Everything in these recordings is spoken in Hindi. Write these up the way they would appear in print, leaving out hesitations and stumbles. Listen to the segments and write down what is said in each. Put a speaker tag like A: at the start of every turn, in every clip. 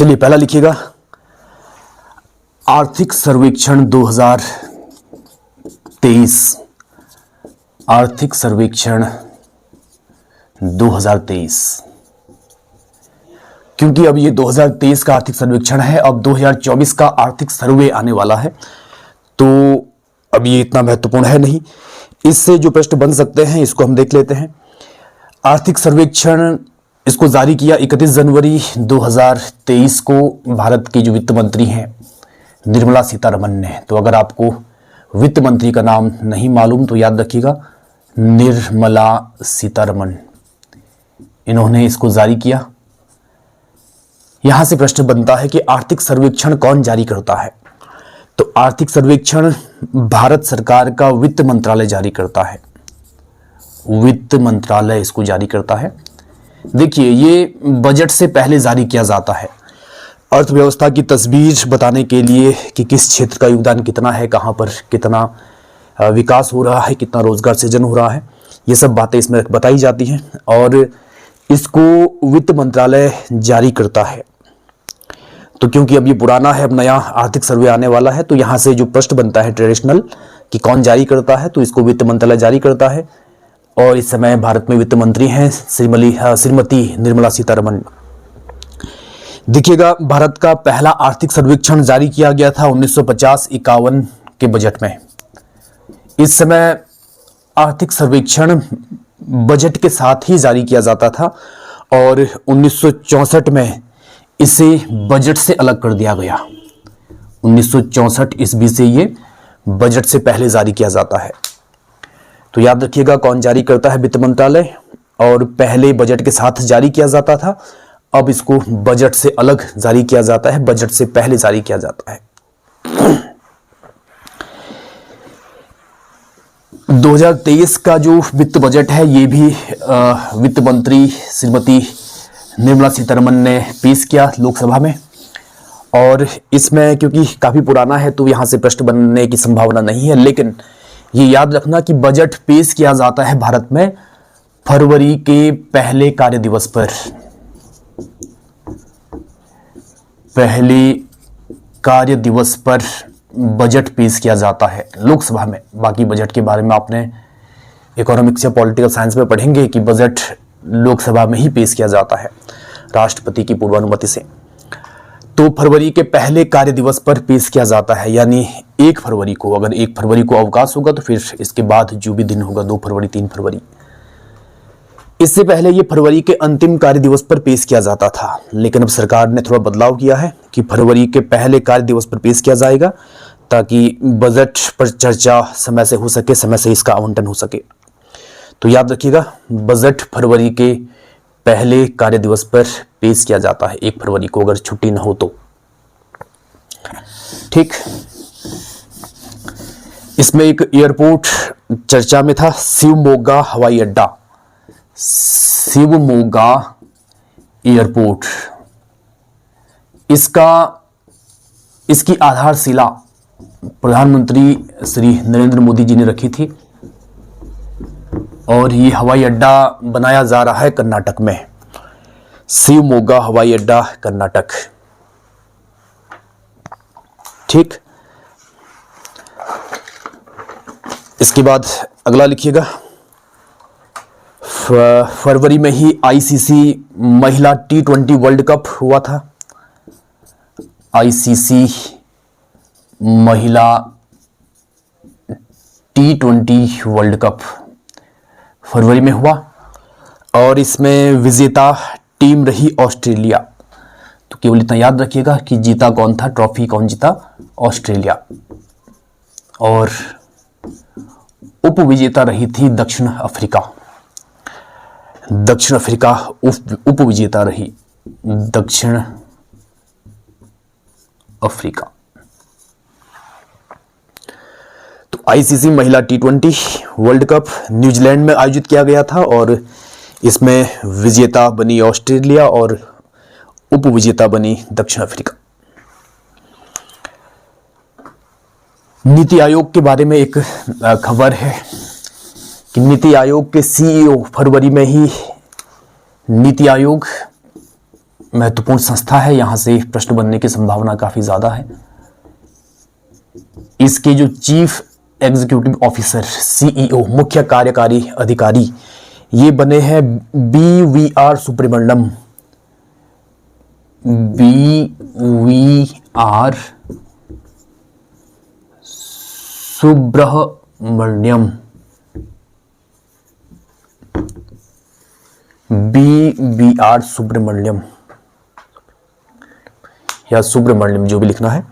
A: चलिए पहला लिखिएगा, आर्थिक सर्वेक्षण 2023। आर्थिक सर्वेक्षण 2023, क्योंकि अब ये 2023 का आर्थिक सर्वेक्षण है, अब 2024 का आर्थिक सर्वे आने वाला है, तो अब ये इतना महत्वपूर्ण है नहीं। इससे जो प्रश्न बन सकते हैं इसको हम देख लेते हैं। आर्थिक सर्वेक्षण इसको जारी किया 31 जनवरी 2023 को भारत की जो वित्त मंत्री हैं निर्मला सीतारमण ने। तो अगर आपको वित्त मंत्री का नाम नहीं मालूम तो याद रखिएगा, निर्मला सीतारमण, इन्होंने इसको जारी किया। यहां से प्रश्न बनता है कि आर्थिक सर्वेक्षण कौन जारी करता है? तो आर्थिक सर्वेक्षण भारत सरकार का वित्त मंत्रालय जारी करता है। वित्त मंत्रालय इसको जारी करता है। देखिए, ये बजट से पहले जारी किया जाता है, अर्थव्यवस्था की तस्वीर बताने के लिए कि किस क्षेत्र का योगदान कितना है, कहां पर कितना विकास हो रहा है, कितना रोजगार सृजन हो रहा है, ये सब बातें इसमें बताई जाती हैं और इसको वित्त मंत्रालय जारी करता है। तो क्योंकि अब ये पुराना है, अब नया आर्थिक सर्वे आने वाला है, तो यहां से जो प्रश्न बनता है ट्रेडिशनल कि कौन जारी करता है, तो इसको वित्त मंत्रालय जारी करता है। और इस समय भारत में वित्त मंत्री हैं श्रीमती निर्मला सीतारमण। देखिएगा, भारत का पहला आर्थिक सर्वेक्षण जारी किया गया था 1950-51 के बजट में। इस समय आर्थिक सर्वेक्षण बजट के साथ ही जारी किया जाता था और 1964 में इसे बजट से अलग कर दिया गया। 1964 ईस्वी से ये बजट से पहले जारी किया जाता है। तो याद रखिएगा, कौन जारी करता है? वित्त मंत्रालय। और पहले बजट के साथ जारी किया जाता था, अब इसको बजट से अलग जारी किया जाता है, बजट से पहले जारी किया जाता है। 2023 का जो वित्त बजट है ये भी वित्त मंत्री श्रीमती निर्मला सीतारमण ने पेश किया लोकसभा में। और इसमें क्योंकि काफी पुराना है तो यहां से प्रश्न बनने की संभावना नहीं है, लेकिन ये याद रखना कि बजट पेश किया जाता है भारत में फरवरी के पहले कार्य दिवस पर। पहले कार्य दिवस पर बजट पेश किया जाता है लोकसभा में। बाकी बजट के बारे में आपने इकोनॉमिक्स या पॉलिटिकल साइंस में पढ़ेंगे कि बजट लोकसभा में ही पेश किया जाता है राष्ट्रपति की पूर्वानुमति से। तो फरवरी के पहले कार्य दिवस पर पेश किया जाता है, यानी 1 फरवरी को। अगर 1 फरवरी को अवकाश होगा तो फिर इसके बाद जो भी दिन होगा 2 फरवरी, 3 फरवरी। इससे पहले ये फरवरी के अंतिम कार्य दिवस पर पेश किया जाता था, लेकिन अब सरकार ने थोड़ा बदलाव किया है कि फरवरी के पहले कार्य दिवस पर पेश किया जाएगा ताकि बजट पर चर्चा समय से हो सके, समय से इसका आवंटन हो सके। तो याद रखिएगा, बजट फरवरी के पहले कार्य दिवस पर पेश किया जाता है 1 फरवरी को, अगर छुट्टी ना हो तो। ठीक, इसमें एक एयरपोर्ट चर्चा में था, शिवमोगा हवाई अड्डा। शिवमोगा एयरपोर्ट, इसकी आधारशिला प्रधानमंत्री श्री नरेंद्र मोदी जी ने रखी थी और ये हवाई अड्डा बनाया जा रहा है कर्नाटक में। शिवमोगा हवाई अड्डा, कर्नाटक। ठीक, इसके बाद अगला लिखिएगा, फरवरी में ही आईसीसी महिला T20 वर्ल्ड कप हुआ था। आईसीसी महिला T20 वर्ल्ड कप फरवरी में हुआ और इसमें विजेता टीम रही ऑस्ट्रेलिया। तो केवल इतना याद रखिएगा कि जीता कौन था, ट्रॉफी कौन जीता? ऑस्ट्रेलिया। और उपविजेता रही थी दक्षिण अफ्रीका। दक्षिण अफ्रीका उपविजेता रही, दक्षिण अफ्रीका। तो आईसीसी महिला T20 वर्ल्ड कप न्यूजीलैंड में आयोजित किया गया था और इसमें विजेता बनी ऑस्ट्रेलिया और उपविजेता बनी दक्षिण अफ्रीका। नीति आयोग के बारे में एक खबर है कि नीति आयोग के सीईओ फरवरी में ही नीति आयोग महत्वपूर्ण संस्था है, यहां से प्रश्न बनने की संभावना काफी ज्यादा है। इसके जो चीफ एग्जीक्यूटिव ऑफिसर सीईओ मुख्य कार्यकारी अधिकारी ये बने हैं BVR Subramaniam. BVR Subramaniam, BVR Subramaniam या सुब्रमण्यम, जो भी लिखना है।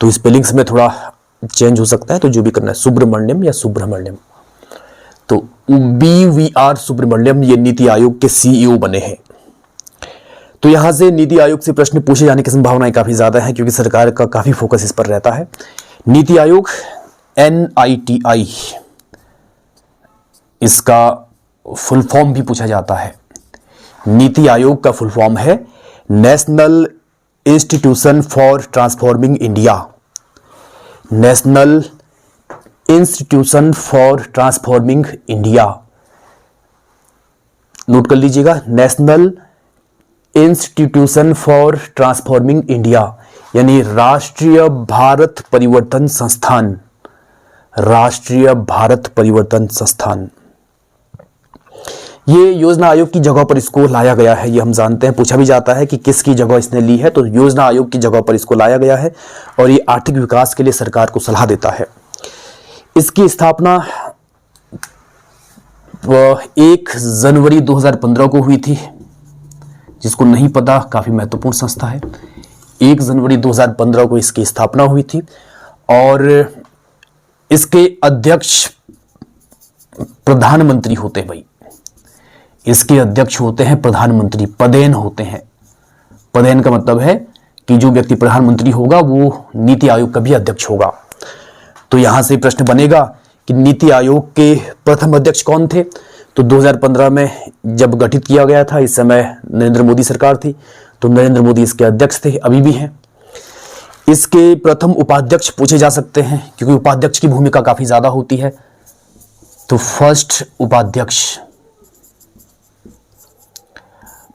A: तो स्पेलिंग्स में थोड़ा चेंज हो सकता है, तो जो भी करना है सुब्रमण्यम या सुब्रमण्यम। तो BVR सुब्रमण्यम ये नीति आयोग के सीईओ बने हैं। तो यहां से नीति आयोग से प्रश्न पूछे जाने की संभावनाएं काफी ज्यादा है, क्योंकि सरकार का काफी फोकस इस पर रहता है। नीति आयोग NITI, इसका फुल फॉर्म भी पूछा जाता है। नीति आयोग का फुल फॉर्म है national institution for transforming India. National institution for transforming India, note कर लीजिएगा, national institution for transforming India, यानी राष्ट्रीय भारत परिवर्तन संस्थान। राष्ट्रीय भारत परिवर्तन संस्थान, ये योजना आयोग की जगह पर इसको लाया गया है। ये हम जानते हैं, पूछा भी जाता है कि किसकी जगह इसने ली है, तो योजना आयोग की जगह पर इसको लाया गया है और ये आर्थिक विकास के लिए सरकार को सलाह देता है। इसकी स्थापना 1 जनवरी 2015 को हुई थी। जिसको नहीं पता, काफी महत्वपूर्ण संस्था है। 1 जनवरी 2015 को इसकी स्थापना हुई थी और इसके अध्यक्ष प्रधानमंत्री होते हैं भाई। इसके अध्यक्ष होते हैं प्रधानमंत्री, पदेन होते हैं। पदेन का मतलब है कि जो व्यक्ति प्रधानमंत्री होगा वो नीति आयोग का भी अध्यक्ष होगा। तो यहां से प्रश्न बनेगा कि नीति आयोग के प्रथम अध्यक्ष कौन थे। तो 2015 में जब गठित किया गया था, इस समय नरेंद्र मोदी सरकार थी, तो नरेंद्र मोदी इसके अध्यक्ष थे, अभी भी हैं। इसके प्रथम उपाध्यक्ष पूछे जा सकते हैं, क्योंकि उपाध्यक्ष की भूमिका काफी ज्यादा होती है। तो फर्स्ट उपाध्यक्ष,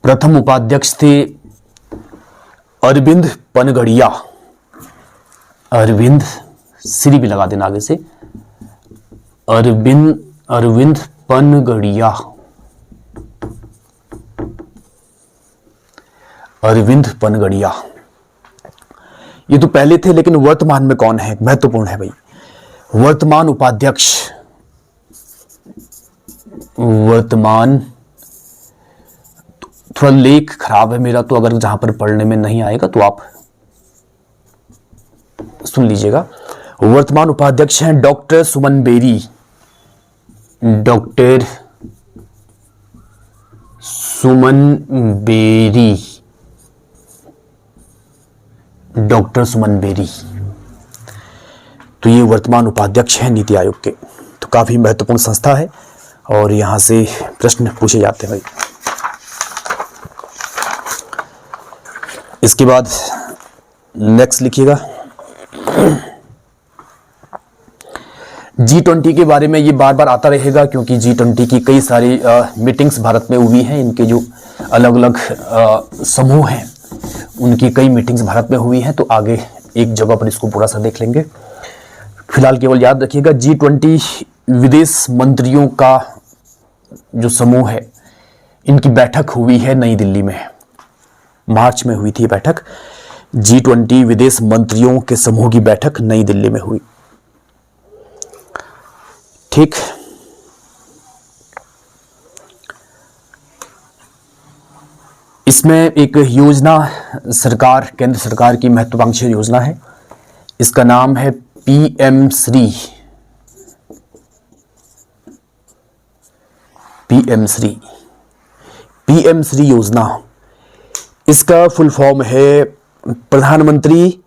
A: प्रथम उपाध्यक्ष थे अरविंद पनगड़िया। अरविंद, श्री भी लगा देना आगे से, अरविंद पनगड़िया। अरविंद पनगड़िया ये तो पहले थे, लेकिन वर्तमान में कौन है, महत्वपूर्ण है भाई। वर्तमान उपाध्यक्ष, वर्तमान, थोड़ा लेख खराब है मेरा, तो अगर जहां पर पढ़ने में नहीं आएगा तो आप सुन लीजिएगा। वर्तमान उपाध्यक्ष हैं डॉक्टर सुमन बेरी। डॉक्टर सुमन बेरी, डॉक्टर सुमन बेरी। तो ये वर्तमान उपाध्यक्ष हैं नीति आयोग के। तो काफी महत्वपूर्ण संस्था है और यहां से प्रश्न पूछे जाते हैं भाई। इसके बाद नेक्स्ट लिखिएगा, G20 के बारे में। ये बार बार आता रहेगा, क्योंकि G20 की कई सारी मीटिंग्स भारत में हुई हैं। इनके जो अलग अलग समूह हैं, उनकी कई मीटिंग्स भारत में हुई हैं। तो आगे एक जगह पर इसको पूरा सा देख लेंगे। फिलहाल केवल याद रखिएगा, G20 विदेश मंत्रियों का जो समूह है, इनकी बैठक हुई है नई दिल्ली में। मार्च में हुई थी बैठक। G20 विदेश मंत्रियों के समूह की बैठक नई दिल्ली में हुई। ठीक, इसमें एक योजना सरकार, केंद्र सरकार की महत्वाकांक्षी योजना है। इसका नाम है PM Shri. PM Shri, PM Shri योजना, इसका फुल फॉर्म है प्रधानमंत्री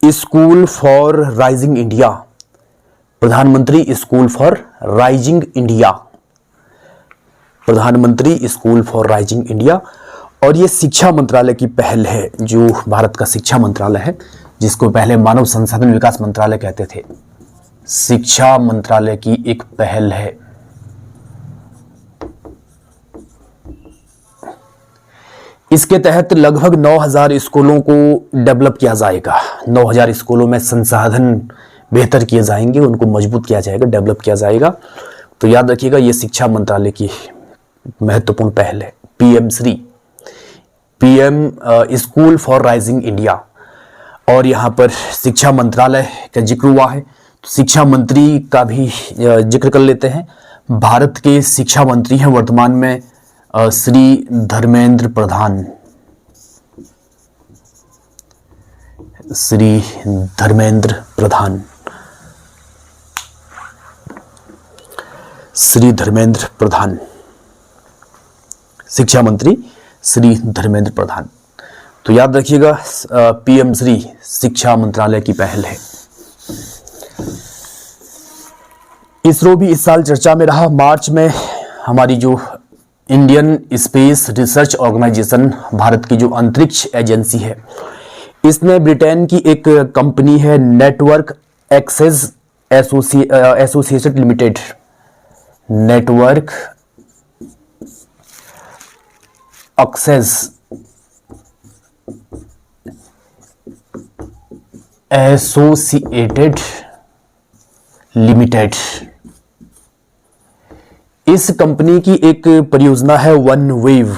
A: स्कूल फॉर राइजिंग इंडिया। प्रधानमंत्री स्कूल फॉर राइजिंग इंडिया, प्रधानमंत्री स्कूल फॉर राइजिंग इंडिया। और ये शिक्षा मंत्रालय की पहल है, जो भारत का शिक्षा मंत्रालय है, जिसको पहले मानव संसाधन विकास मंत्रालय कहते थे। शिक्षा मंत्रालय की एक पहल है। इसके तहत लगभग 9000 स्कूलों को डेवलप किया जाएगा। 9000 स्कूलों में संसाधन बेहतर किए जाएंगे, उनको मजबूत किया जाएगा, डेवलप किया जाएगा। तो याद रखिएगा, ये शिक्षा मंत्रालय की महत्वपूर्ण पहल है। PM Shri, PM school for rising India, और यहाँ पर शिक्षा मंत्रालय का जिक्र हुआ है तो शिक्षा मंत्री का भी जिक्र कर लेते हैं। भारत के शिक्षा मंत्री हैं वर्तमान में श्री धर्मेंद्र प्रधान। श्री धर्मेंद्र प्रधान, श्री धर्मेंद्र प्रधान, शिक्षा मंत्री श्री धर्मेंद्र प्रधान। तो याद रखिएगा, पीएम श्री शिक्षा मंत्रालय की पहल है। इसरो भी इस साल चर्चा में रहा। मार्च में हमारी जो Indian space research organisation, Bharat की जो अंतरिक्ष एजेंसी है, इसने ब्रिटेन की एक कंपनी है network access associated limited, network access associated limited, इस कंपनी की एक परियोजना है वन वेव।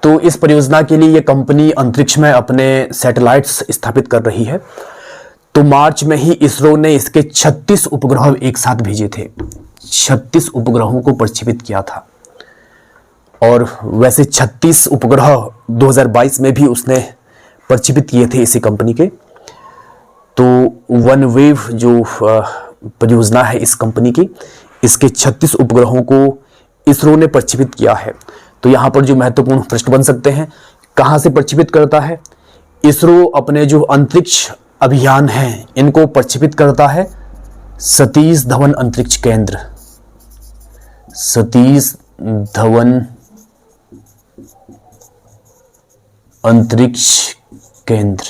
A: तो इस परियोजना के लिए यह कंपनी अंतरिक्ष में अपने सैटेलाइट्स स्थापित कर रही है। तो मार्च में ही इसरो ने इसके 36 उपग्रह एक साथ भेजे थे, 36 उपग्रहों को प्रक्षेपित किया था। और वैसे 36 उपग्रह 2022 में भी उसने प्रक्षेपित किए थे इसी कंपनी के। तो वन वेव जो परियोजना है इस कंपनी की, इसके 36 उपग्रहों को इसरो ने प्रक्षेपित किया है। तो यहाँ पर जो महत्वपूर्ण प्रश्न बन सकते हैं, कहाँ से प्रक्षेपित करता है इसरो? अपने जो अंतरिक्ष अभियान हैं इनको प्रक्षेपित करता है सतीश धवन अंतरिक्ष केंद्र, सतीश धवन अंतरिक्ष केंद्र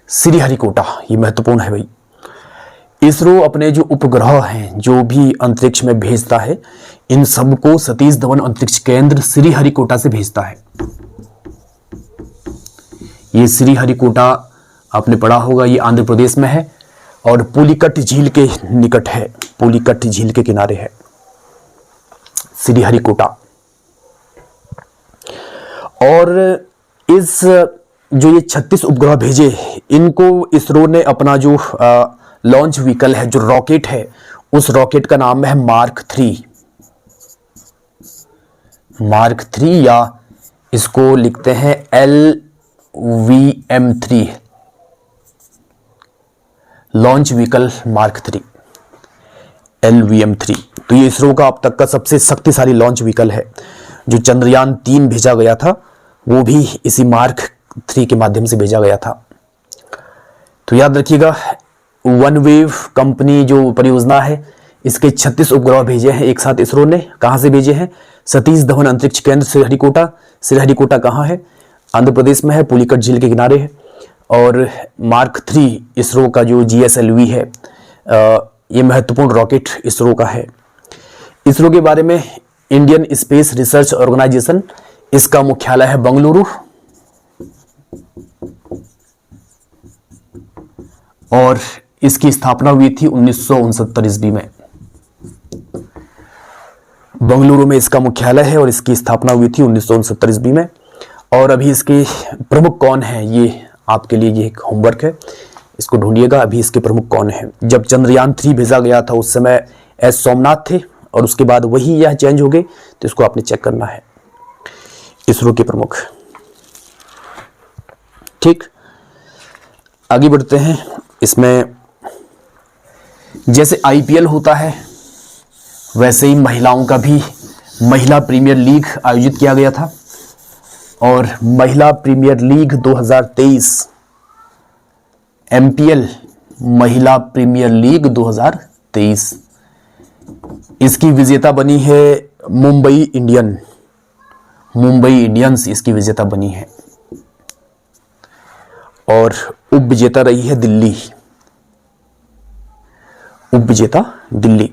A: श्रीहरिकोटा। ये महत्वपूर्ण है भाई। इसरो अपने जो उपग्रह हैं जो भी अंतरिक्ष में भेजता है, इन सबको सतीश धवन अंतरिक्ष केंद्र श्रीहरिकोटा से भेजता है। ये श्रीहरिकोटा आपने पढ़ा होगा, ये आंध्र प्रदेश में है और पुलिकट झील के निकट है, पुलिकट झील के किनारे है श्रीहरिकोटा। और इस जो ये 36 उपग्रह भेजे, इनको इसरो ने अपना जो लॉन्च व्हीकल है, जो रॉकेट है, उस रॉकेट का नाम है मार्क 3। मार्क 3 या इसको लिखते हैं LVM3, launch vehicle mark 3, LVM3। तो ये इसरो का अब तक का सबसे शक्तिशाली लॉन्च व्हीकल है। जो चंद्रयान 3 भेजा गया था वो भी इसी मार्क 3 के माध्यम से भेजा गया था। तो याद रखिएगा, वन वेव कंपनी जो परियोजना है, इसके 36 उपग्रह भेजे हैं एक साथ इसरो ने। कहां से भेजे हैं? सतीश धवन अंतरिक्ष केंद्र श्रीहरिकोटा। श्रीहरिकोटा कहां है? आंध्र प्रदेश में है, पुलिकट झील के किनारे है। और मार्क 3 इसरो का जो GSLV है, ये महत्वपूर्ण रॉकेट इसरो का है। इसरो के बारे में, इंडियन स्पेस रिसर्च ऑर्गेनाइजेशन, इसका मुख्यालय है बंगलुरु और इसकी स्थापना हुई थी 1969 ईस्वी में। बंगलुरु में इसका मुख्यालय है और इसकी स्थापना हुई थी 1969 ईस्वी में। और अभी इसके प्रमुख कौन है, ये आपके लिए ये एक होमवर्क है, इसको ढूंढिएगा। अभी इसके प्रमुख कौन है? जब चंद्रयान 3 भेजा गया था उस समय एस सोमनाथ थे और उसके बाद वही यह चेंज हो गए, तो इसको आपने चेक करना है, इसरो के प्रमुख। ठीक, आगे बढ़ते हैं। इसमें जैसे IPL होता है वैसे ही महिलाओं का भी महिला प्रीमियर लीग आयोजित किया गया था। और महिला प्रीमियर लीग 2023, MPL महिला प्रीमियर लीग 2023, इसकी विजेता बनी है मुंबई इंडियंस इसकी विजेता बनी है। और उप विजेता रही है दिल्ली, उप विजेता दिल्ली।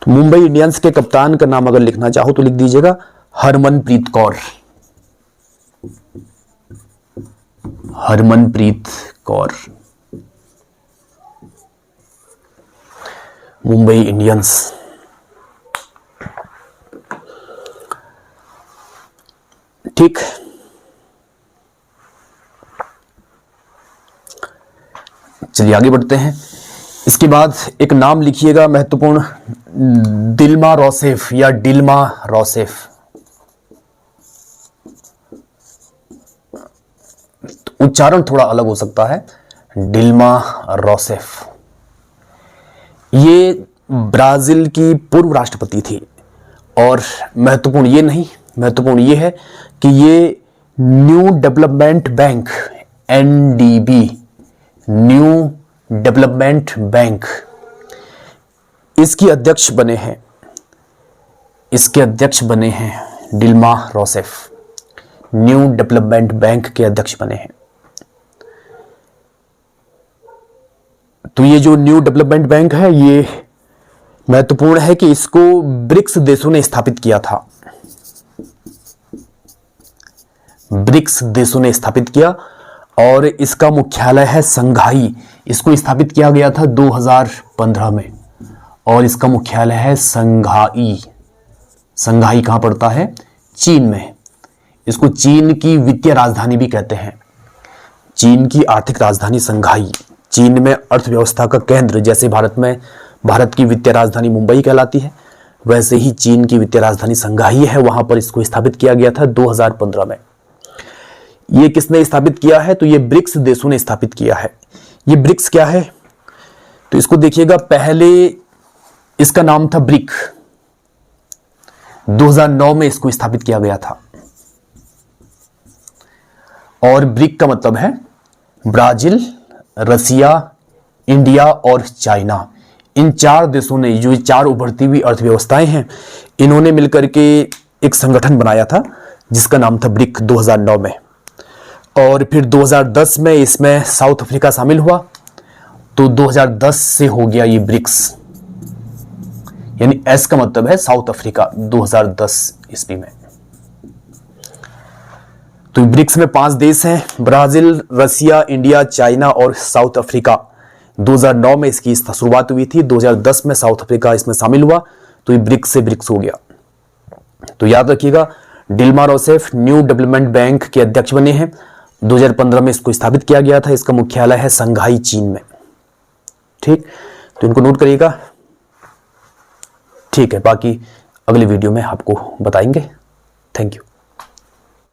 A: तो मुंबई इंडियंस के कप्तान का नाम अगर लिखना चाहो तो लिख दीजिएगा हरमनप्रीत कौर। हरमनप्रीत कौर, मुंबई इंडियंस। ठीक, चलिए आगे बढ़ते हैं। इसके बाद एक नाम लिखिएगा महत्वपूर्ण, दिल्मा रोसेफ या डिल्मा रोसेफ। तो उच्चारण थोड़ा अलग हो सकता है, डिल्मा रोसेफ। ये ब्राजील की पूर्व राष्ट्रपति थी। और महत्वपूर्ण ये नहीं, महत्वपूर्ण ये है कि ये new development bank, NDB, new development bank, इसकी अध्यक्ष बने हैं, इसके अध्यक्ष बने हैं डिल्मा रोसेफ, न्यू डेवलपमेंट बैंक के अध्यक्ष बने हैं। तो ये जो न्यू डेवलपमेंट बैंक है, ये महत्वपूर्ण है कि इसको ब्रिक्स देशों ने स्थापित किया था। ब्रिक्स देशों ने स्थापित किया और इसका मुख्यालय है संघाई। इसको स्थापित किया गया था 2015 में और इसका मुख्यालय है संघाई। संघाई कहां पड़ता है? चीन में। इसको चीन की वित्तीय राजधानी भी कहते हैं, चीन की आर्थिक राजधानी संघाई। चीन में अर्थव्यवस्था का केंद्र, जैसे भारत में भारत की वित्तीय राजधानी मुंबई कहलाती है, वैसे ही चीन की वित्तीय राजधानी संघाई है। वहां पर इसको स्थापित किया गया था 2015 में। ये किसने स्थापित किया है? तो ये ब्रिक्स देशों ने स्थापित किया है। ये ब्रिक्स क्या है? तो इसको देखिएगा, पहले इसका नाम था ब्रिक। 2009 में इसको स्थापित किया गया था। और ब्रिक का मतलब है ब्राजील, रसिया, इंडिया और चाइना। इन चार देशों ने, जो चार उभरती हुई अर्थव्यवस्थाएं हैं, इन्होंने मिलकर के एक संगठन बनाया था जिसका नाम था ब्रिक 2009 में। और फिर 2010 में इसमें साउथ अफ्रीका शामिल हुआ, तो 2010 से हो गया ये ब्रिक्स, यानी एस का मतलब है साउथ अफ्रीका। 2010 ईस्वी में तो ब्रिक्स में 5 देश हैं, ब्राजील, रसिया, इंडिया, चाइना और साउथ अफ्रीका। 2009 में इसकी शुरुआत हुई थी, 2010 में साउथ अफ्रीका इसमें शामिल हुआ, तो ये ब्रिक्स से ब्रिक्स हो गया। तो याद रखिएगा, डिल्मा रोसेफ न्यू डेवलपमेंट बैंक के अध्यक्ष बने हैं। 2015 में इसको स्थापित किया गया था। इसका मुख्यालय है संघाई, चीन में। ठीक, तो इनको नोट करिएगा। ठीक है, बाकी अगले वीडियो में आपको बताएंगे। Thank you.